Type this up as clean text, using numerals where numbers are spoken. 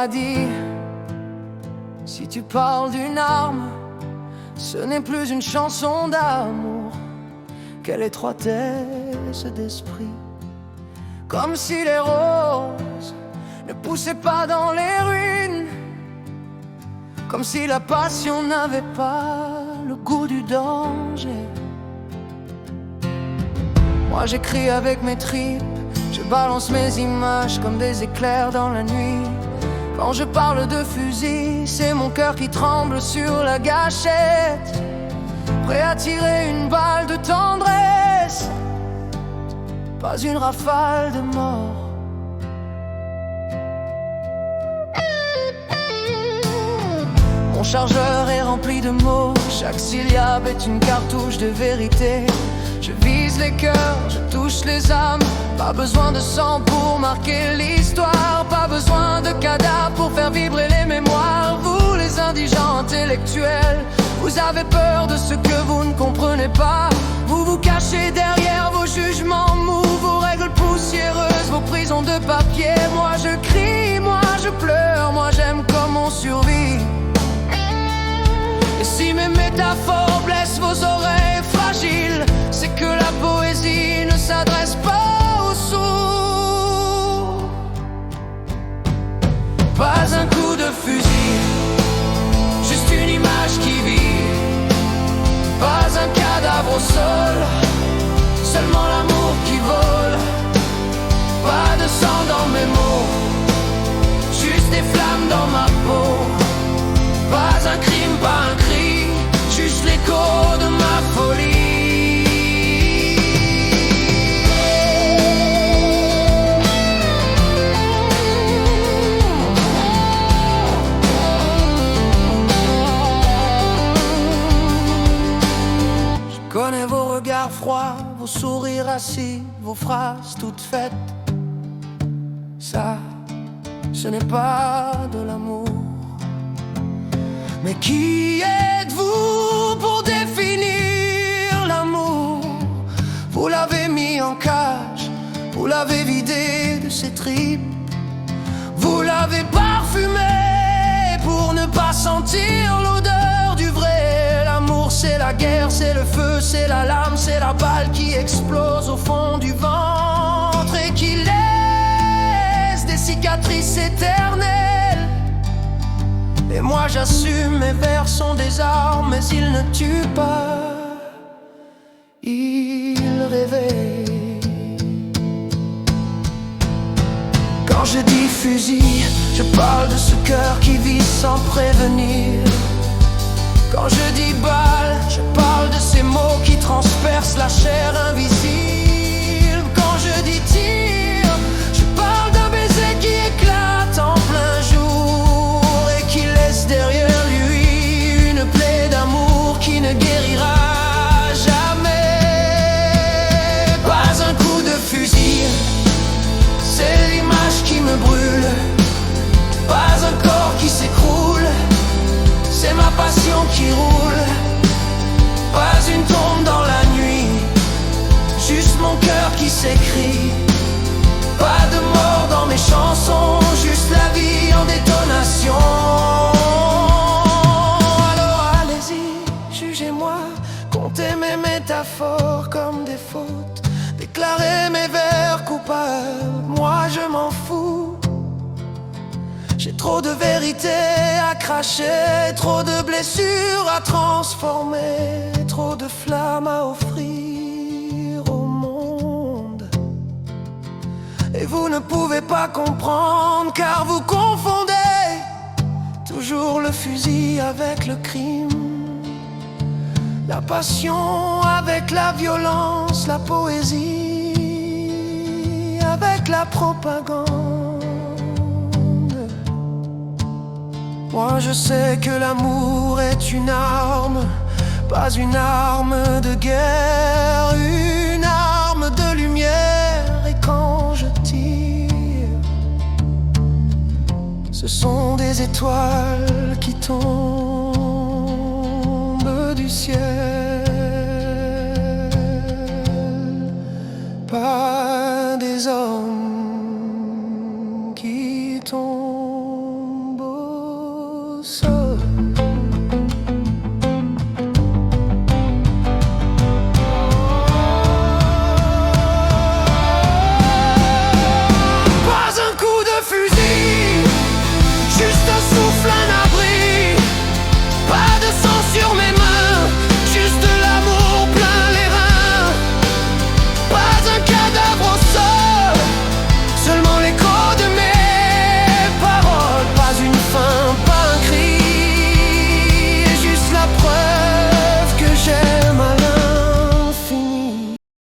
m'a dit, si tu parles d'une arme, ce n'est plus une chanson d'amour. Quelle étroitesse d'esprit, comme si les roses ne poussaient pas dans les ruines, comme si la passion n'avait pas le goût du danger. Moi j'écris avec mes tripes, je balance mes images comme des éclairs dans la nuit. Quand je parle de fusil, c'est mon cœur qui tremble sur la gâchette, prêt à tirer une balle de tendresse, pas une rafale de mort. Mon chargeur est rempli de mots, chaque syllabe est une cartouche de vérité. Je vise les cœurs, je touche les âmes. Pas besoin de sang pour marquer l'histoire, pas besoin de cadavres pour faire vibrer les mémoires. Vous les indigents intellectuels, vous avez peur de ce que vous ne comprenez pas. Vous vous cachez derrière vos jugements mous, vos règles poussiéreuses, vos prisons de papier. Moi je crie, moi je pleure, moi j'aime comme on survit. Et si mes métaphores blessent vos oreilles fragiles, c'est que la poésie ne s'adresse pas aux sourds. Pas un coup de fusil, juste une image qui vit. Pas un cadavre au sol, seulement l'amour qui vole. Pas de sang dans mes mots, juste des flammes dans ma peau. Pas un crime, pas un cri, juste l'écho de ma folie. Je connais vos regards froids, vos sourires assis, vos phrases toutes faites. Ça, ce n'est pas de l'amour. Mais qui êtes-vous pour définir l'amour? Vous l'avez mis en cage, vous l'avez vidé de ses tripes, vous l'avez parfumé pour ne pas sentir l'odeur du vrai. L'amour c'est la guerre, c'est le feu, c'est la lame, c'est la balle qui explose au fond du ventre et qui laisse des cicatrices éternelles. Et moi j'assume, mes vers sont des armes, mais ils ne tuent pas, ils réveillent. Quand je dis fusil, je parle de ce cœur qui vit sans prévenir. Quand je dis balle, je parle de ces mots qui transpercent la chair invisible. Quand je dis tir, je parle d'un baiser qui éclate en plein jour et qui laisse derrière lui une plaie d'amour qui ne guérira jamais. Pas un coup de fusil, c'est l'image qui me brûle. Pas un corps qui s'écroule, c'est ma passion qui roule. Pas une tombe dans la nuit, juste mon cœur qui s'écrie. Pas de mort dans mes chansons, juste la vie en détonation. Alors allez-y, jugez-moi, comptez mes métaphores comme des fautes, déclarez mes vers coupables, moi je m'en fous. J'ai trop de vérité à cracher, trop de blessures à transformer, trop de flammes à offrir au monde. Et vous ne pouvez pas comprendre car vous confondez toujours le fusil avec le crime, la passion avec la violence, la poésie avec la propagande. Moi je sais que l'amour est une arme, pas une arme de guerre, une arme de lumière. Et quand je tire, ce sont des étoiles qui tombent du ciel, pas des hommes qui tombent. sommes.